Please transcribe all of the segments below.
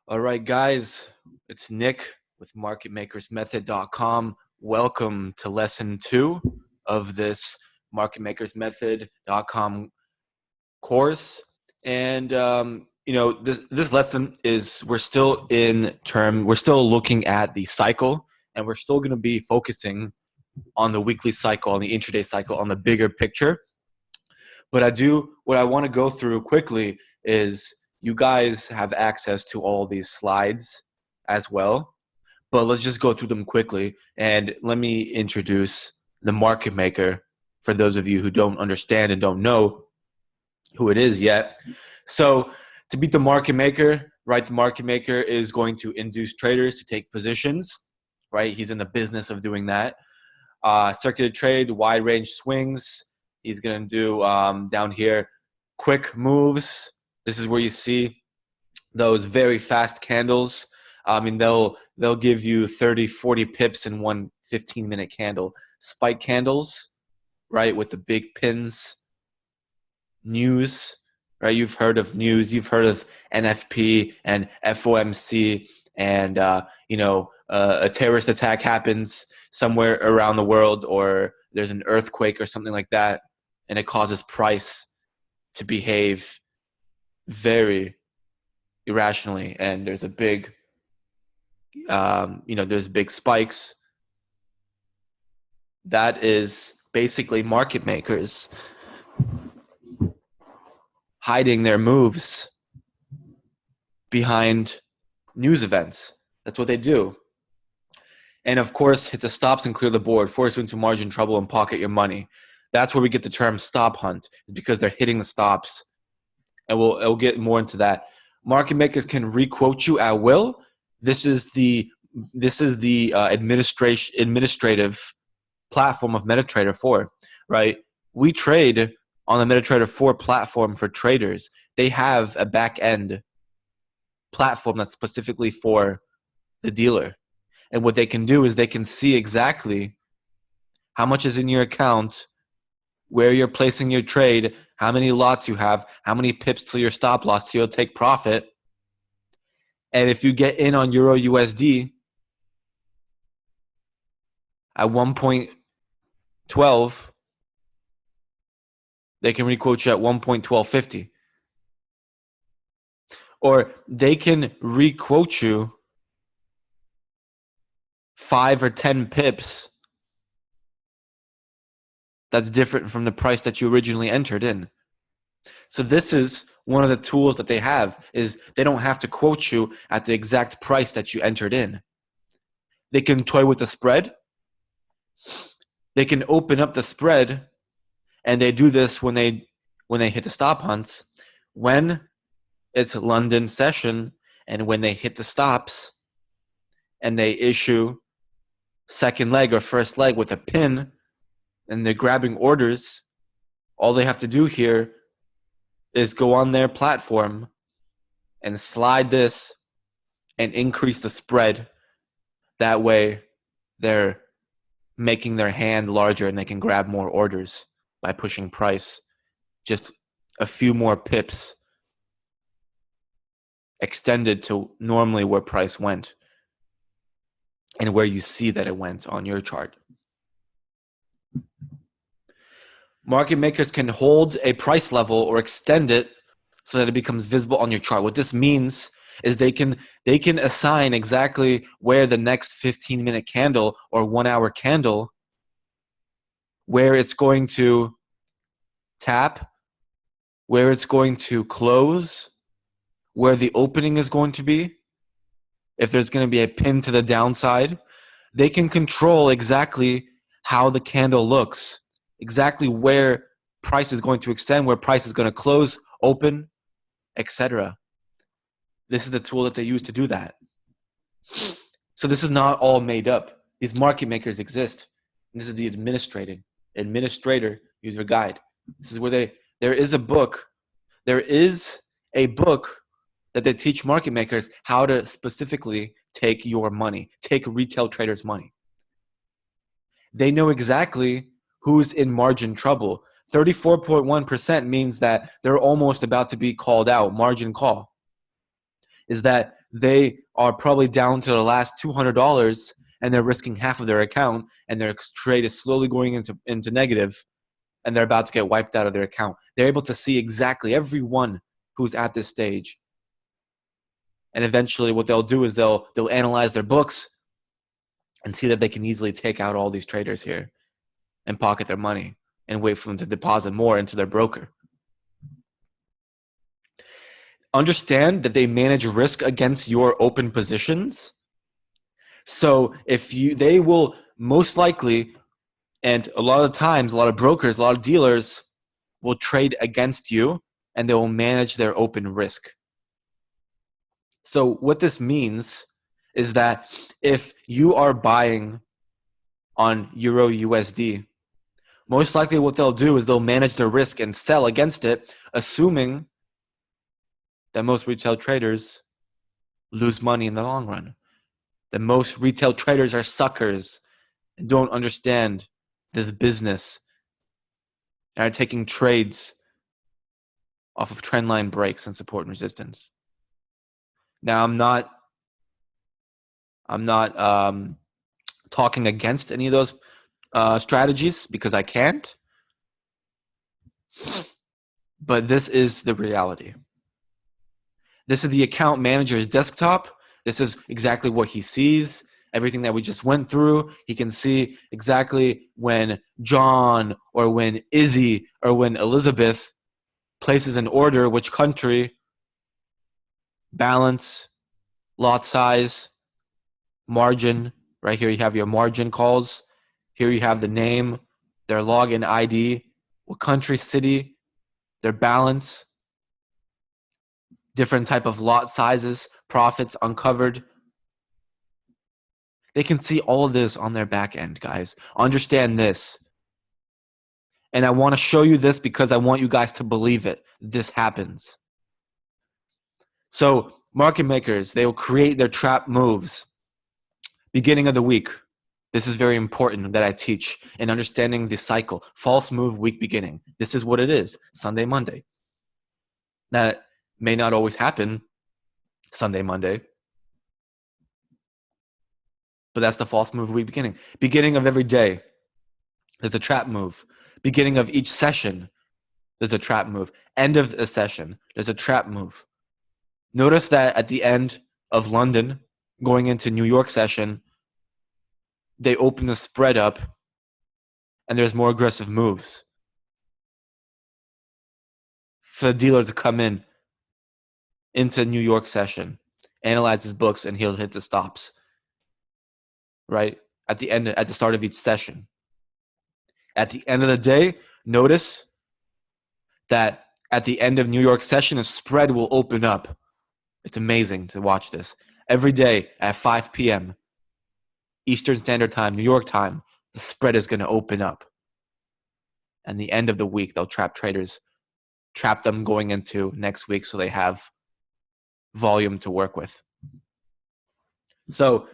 All right, guys, it's Nick with MarketMakersMethod.com. Welcome to lesson 2 of this MarketMakersMethod.com course. And this lesson is we're still looking at the cycle, and we're still going to be focusing on the weekly cycle, on the intraday cycle, on the bigger picture. But what I want to go through quickly is you guys have access to all these slides as well, but let's just go through them quickly. And let me introduce the market maker for those of you who don't understand and don't know who it is yet. So to beat the market maker, right, the market maker is going to induce traders to take positions, right? He's in the business of doing that. Circular trade, wide range swings. He's going to do down here quick moves. This is where you see those very fast candles. I mean, they'll give you 30, 40 pips in one 15-minute candle. Spike candles, right, with the big pins. News, right? You've heard of news. You've heard of NFP and FOMC, and a terrorist attack happens somewhere around the world, or there's an earthquake or something like that, and it causes price to behave very irrationally, and there's a big there's big spikes. That is basically market makers hiding their moves behind news events. That's what they do. And of course, hit the stops and clear the board, force you into margin trouble and pocket your money. That's where we get the term stop hunt, is because they're hitting the stops. And we'll get more into that. Market makers can requote you at will. This is the administrative platform of MetaTrader 4, right? We trade on the MetaTrader 4 platform for traders. They have a back end platform that's specifically for the dealer. And what they can do is they can see exactly how much is in your account, where you're placing your trade, how many lots you have, how many pips till your stop loss till you'll take profit. And if you get in on Euro USD at 1.12, they can requote you at 1.1250. Or they can requote you 5 or 10 pips that's different from the price that you originally entered in. So this is one of the tools that they have, is they don't have to quote you at the exact price that you entered in. They can toy with the spread. They can open up the spread, and they do this when they hit the stop hunts, when it's London session, and when they hit the stops and they issue second leg or first leg with a pin, and they're grabbing orders. All they have to do here is go on their platform and slide this and increase the spread. That way they're making their hand larger and they can grab more orders by pushing price just a few more pips extended to normally where price went and where you see that it went on your chart. Market makers can hold a price level or extend it so that it becomes visible on your chart. What this means is they can assign exactly where the next 15-minute candle or 1-hour candle, where it's going to tap, where it's going to close, where the opening is going to be. If there's going to be a pin to the downside, they can control exactly how the candle looks, exactly where price is going to extend, where price is going to close, open, etc. This is the tool that they use to do that. So this is not all made up. These market makers exist. And this is the administrator user guide. This is where there is a book that they teach market makers how to specifically take your money, take retail traders' money. They know exactly who's in margin trouble. 34.1% means that they're almost about to be called out. Margin call is that they are probably down to the last $200 and they're risking half of their account and their trade is slowly going into negative and they're about to get wiped out of their account. They're able to see exactly everyone who's at this stage. And eventually what they'll do is they'll analyze their books and see that they can easily take out all these traders here and pocket their money and wait for them to deposit more into their broker. Understand that they manage risk against your open positions. So they will most likely, and a lot of times, a lot of brokers, a lot of dealers will trade against you and they will manage their open risk. So what this means is that if you are buying on Euro USD, most likely what they'll do is they'll manage their risk and sell against it, assuming that most retail traders lose money in the long run. That most retail traders are suckers and don't understand this business and are taking trades off of trendline breaks and support and resistance. Now, I'm not talking against any of those strategies because I can't, but this is the reality. This is the account manager's desktop. This is exactly what he sees. Everything that we just went through, he can see exactly when John or when Izzy or when Elizabeth places an order, which country, balance, lot size, margin. Right here you have your margin calls. Here you have the name, their login ID, what country, city, their balance, different type of lot sizes, profits uncovered. They can see all of this on their back end, guys. Understand this. And I want to show you this because I want you guys to believe it. This happens. So market makers, they will create their trap moves beginning of the week. This is very important that I teach in understanding the cycle. False move week beginning. This is what it is. Sunday, Monday. That may not always happen Sunday, Monday. But that's the false move week beginning. Beginning of every day, there's a trap move. Beginning of each session, there's a trap move. End of a session, there's a trap move. Notice that at the end of London, going into New York session, they open the spread up and there's more aggressive moves for the dealer to come into New York session, analyze his books, and he'll hit the stops, right? At the start of each session. At the end of the day, notice that at the end of New York session, a spread will open up. It's amazing to watch this. Every day at 5 p.m. Eastern Standard Time, New York time, the spread is going to open up. And the end of the week, they'll trap traders, trap them going into next week so they have volume to work with. So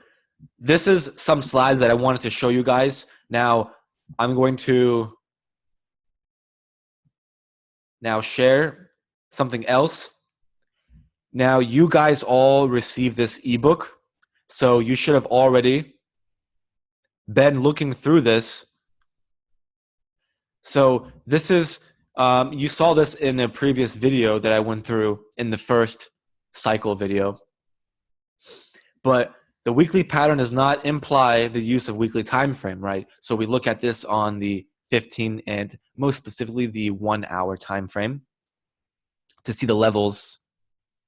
this is some slides that I wanted to show you guys. Now, I'm going to share something else. Now, you guys all received this ebook, so you should have already been looking through this. So this is, you saw this in a previous video that I went through in the first cycle video. But the weekly pattern does not imply the use of weekly time frame, right? So we look at this on the 15 and most specifically the 1 hour time frame to see the levels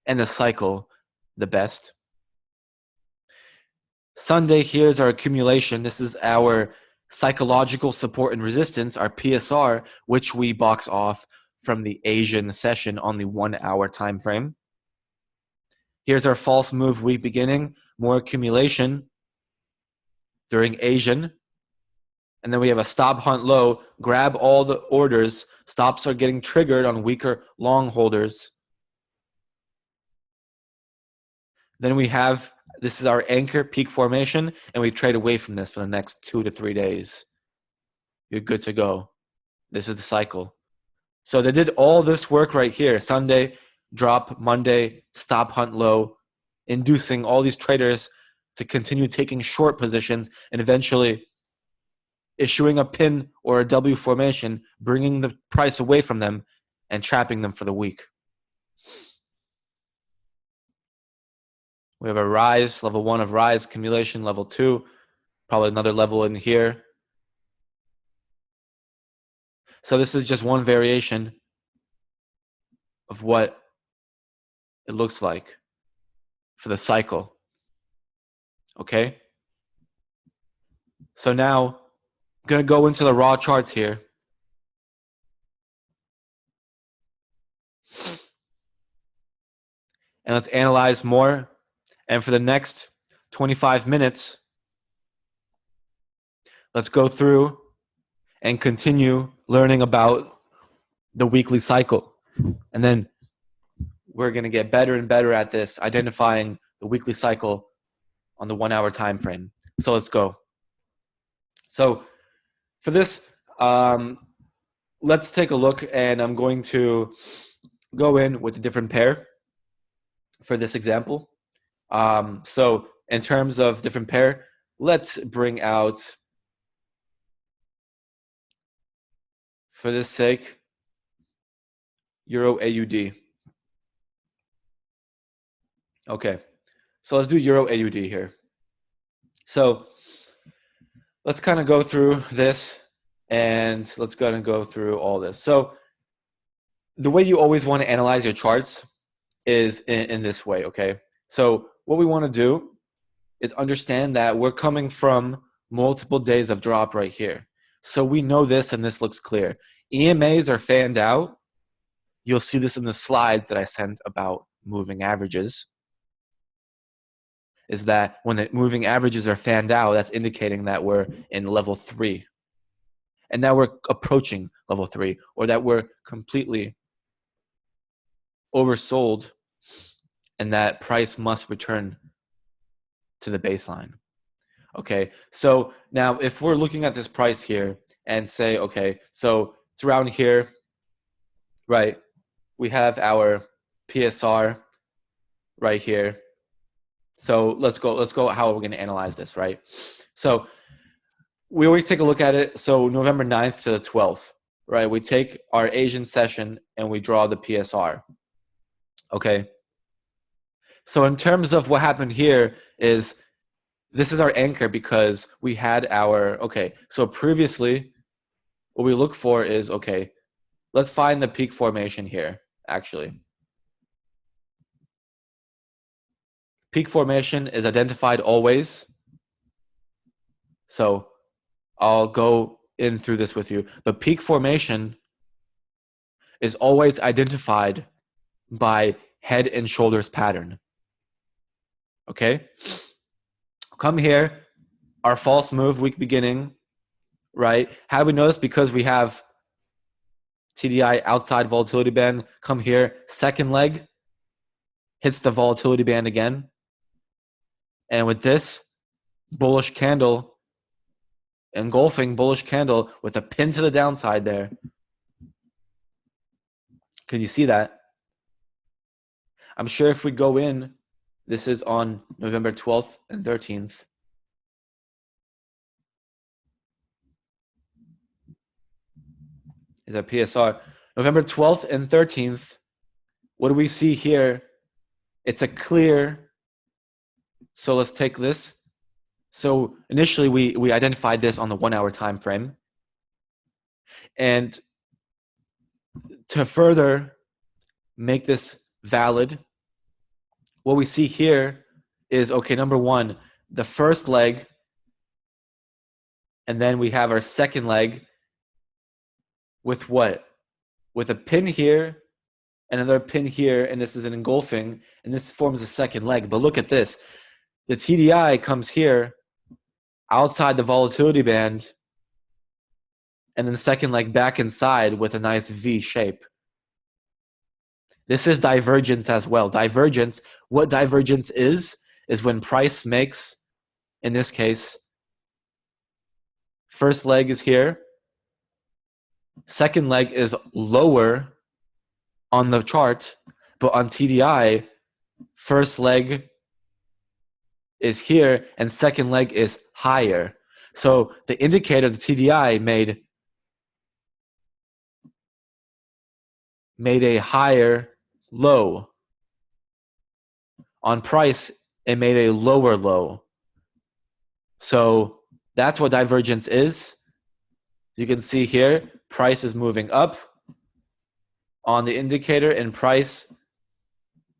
and the cycle the best. Sunday, here's our accumulation. This is our psychological support and resistance, our PSR, which we box off from the Asian session on the 1 hour time frame. Here's our false move week beginning, more accumulation during Asian. And then we have a stop hunt low, grab all the orders. Stops are getting triggered on weaker long holders. Then we have, this is our anchor peak formation, and we trade away from this for the next 2 to 3 days. You're good to go. This is the cycle. So they did all this work right here. Sunday, drop, Monday, stop hunt low inducing all these traders to continue taking short positions and eventually issuing a pin or a W formation, bringing the price away from them and trapping them for the week. We have a rise, level 1 of rise, accumulation, level 2, probably another level in here. So this is just one variation of what it looks like for the cycle. Okay? So now I'm going to go into the raw charts here. And let's analyze more. And for the next 25 minutes, let's go through and continue learning about the weekly cycle. And then we're going to get better and better at this, identifying the weekly cycle on the 1 hour time frame. So let's go. So for this, let's take a look, and I'm going to go in with a different pair for this example. So in terms of different pair, let's bring out, for this sake, Euro AUD. Okay, so let's do Euro AUD here. So let's kind of go through this, and let's go and go through all this. So the way you always want to analyze your charts is in this way, okay? So what we want to do is understand that we're coming from multiple days of drop right here. So we know this, and this looks clear. EMAs are fanned out. You'll see this in the slides that I sent about moving averages, is that when the moving averages are fanned out, that's indicating that we're in level 3. And that we're approaching level 3, or that we're completely oversold and that price must return to the baseline. Okay, so now if we're looking at this price here and say, okay, so it's around here, right? We have our PSR right here. So let's go how we're going to analyze this, right? So we always take a look at it. So November 9th to the 12th, right? We take our Asian session and we draw the PSR. Okay. So in terms of what happened here is this is our anchor because we had our, okay, so previously what we look for is, okay, let's find the peak formation here, actually. Peak formation is identified always. So I'll go in through this with you. But peak formation is always identified by head and shoulders pattern. Okay? Come here, our false move, week beginning, right? How do we notice? Because we have TDI outside volatility band. Come here, second leg, hits the volatility band again. And with this bullish candle, engulfing bullish candle with a pin to the downside there. Can you see that? I'm sure if we go in, this is on November 12th and 13th. Is a PSR. November 12th and 13th, what do we see here? It's a clear. So let's take this. So initially we identified this on the 1 hour time frame. And to further make this valid, what we see here is, okay, number one, the first leg, and then we have our second leg with what? With a pin here, another pin here, and this is an engulfing, and this forms the second leg. But look at this. The TDI comes here outside the volatility band, and then the second leg back inside with a nice V shape. This is divergence as well. Divergence, what divergence is when price makes, in this case, first leg is here, second leg is lower on the chart, but on TDI, first leg is here and second leg is higher. So the indicator, the TDI, made a higher low. On price, it made a lower low. So that's what divergence is. You can see here, price is moving up on the indicator and price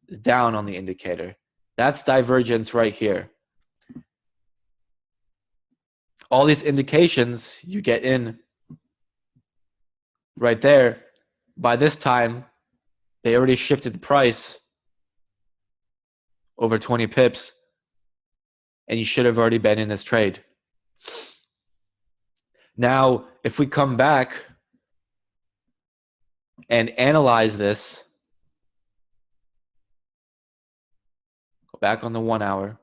is down on the indicator. That's divergence right here. All these indications you get in right there, by this time, they already shifted the price over 20 pips, and you should have already been in this trade. Now, if we come back and analyze this, go back on the 1 hour.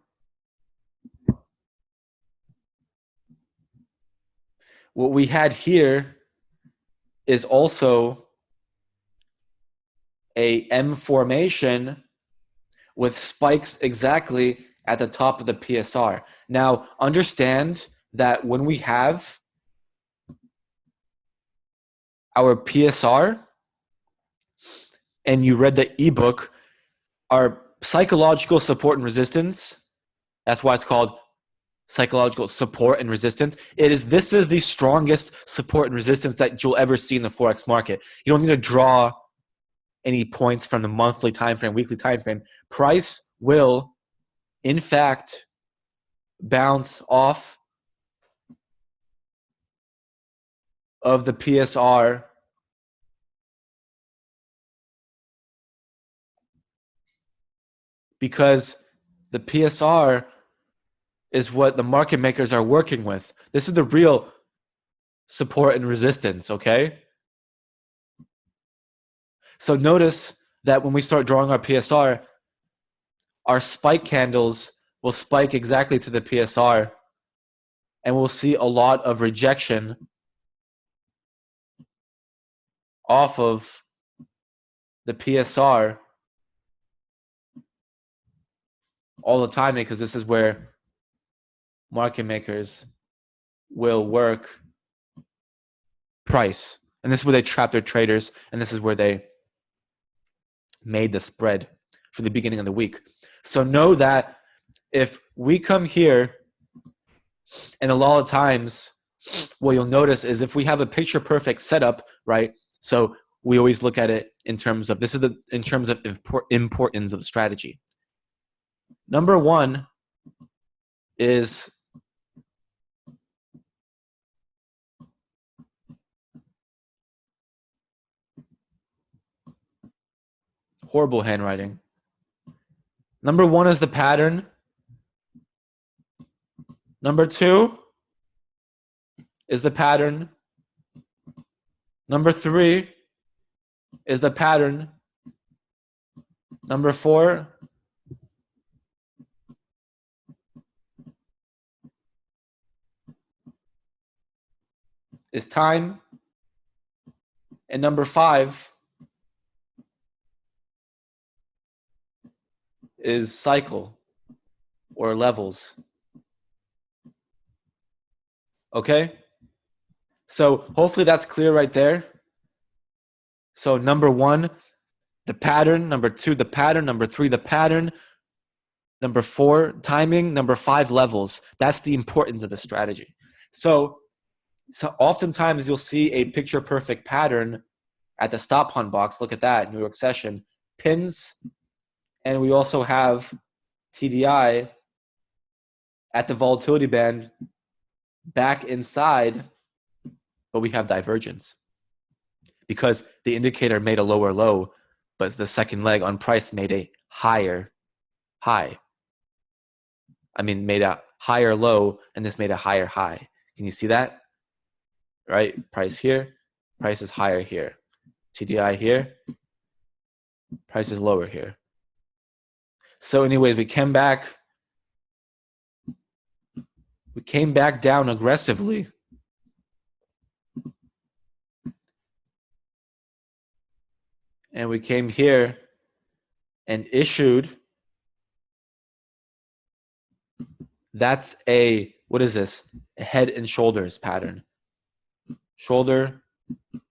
What we had here is also a M formation with spikes exactly at the top of the PSR. Now, understand that when we have our PSR and you read the ebook, our psychological support and resistance, that's why it's called psychological support and resistance. This is the strongest support and resistance that you'll ever see in the Forex market. You don't need to draw any points from the monthly time frame, weekly time frame. Price will, in fact, bounce off of the PSR because the PSR is what the market makers are working with. This is the real support and resistance, okay? So notice that when we start drawing our PSR, our spike candles will spike exactly to the PSR, and we'll see a lot of rejection off of the PSR all the time, because this is where market makers will work price. And this is where they trap their traders, and this is where they made the spread for the beginning of the week. So know that if we come here, and a lot of times what you'll notice is if we have a picture perfect setup, right? So we always look at it in terms of, in terms of importance of the strategy. Number one is horrible handwriting. Number one is the pattern. Number two is the pattern. Number three is the pattern. Number four is time. And number five is cycle or levels. Okay? So hopefully that's clear right there. So number one, the pattern. Number two, the pattern. Number three, the pattern. Number four, timing. Number five, levels. That's the importance of the strategy. So oftentimes you'll see a picture perfect pattern at the stop hunt box. Look at that, New York session. Pins, and we also have TDI at the volatility band back inside, but we have divergence because the indicator made a lower low, but the second leg on price made a higher high. Made a higher low, and this made a higher high. Can you see that? Right? Price here, price is higher here. TDI here, price is lower here. So anyways, we came back down aggressively. And we came here and issued That's a, what is this? A head and shoulders pattern. Shoulder,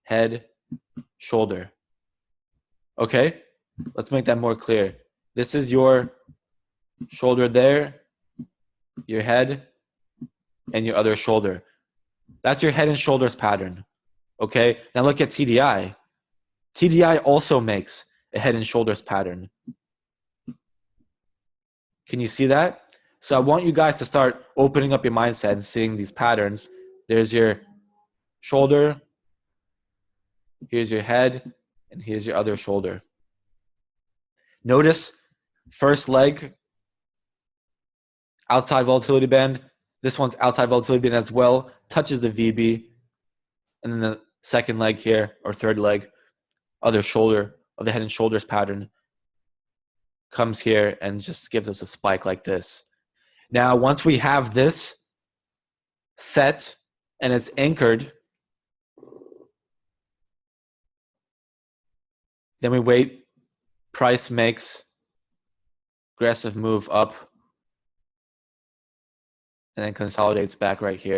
head, shoulder. Okay, let's make that more clear. This is your shoulder there, your head, and your other shoulder. That's your head and shoulders pattern. Okay, now look at TDI. TDI also makes a head and shoulders pattern. Can you see that? So I want you guys to start opening up your mindset and seeing these patterns. There's your shoulder, here's your head, and here's your other shoulder. Notice first leg, outside volatility band. This one's outside volatility band as well, touches the VB. And then the second leg here, or third leg, other shoulder of the head and shoulders pattern comes here and just gives us a spike like this. Now, once we have this set and it's anchored, then we wait. Price makes aggressive move up and then consolidates back right here.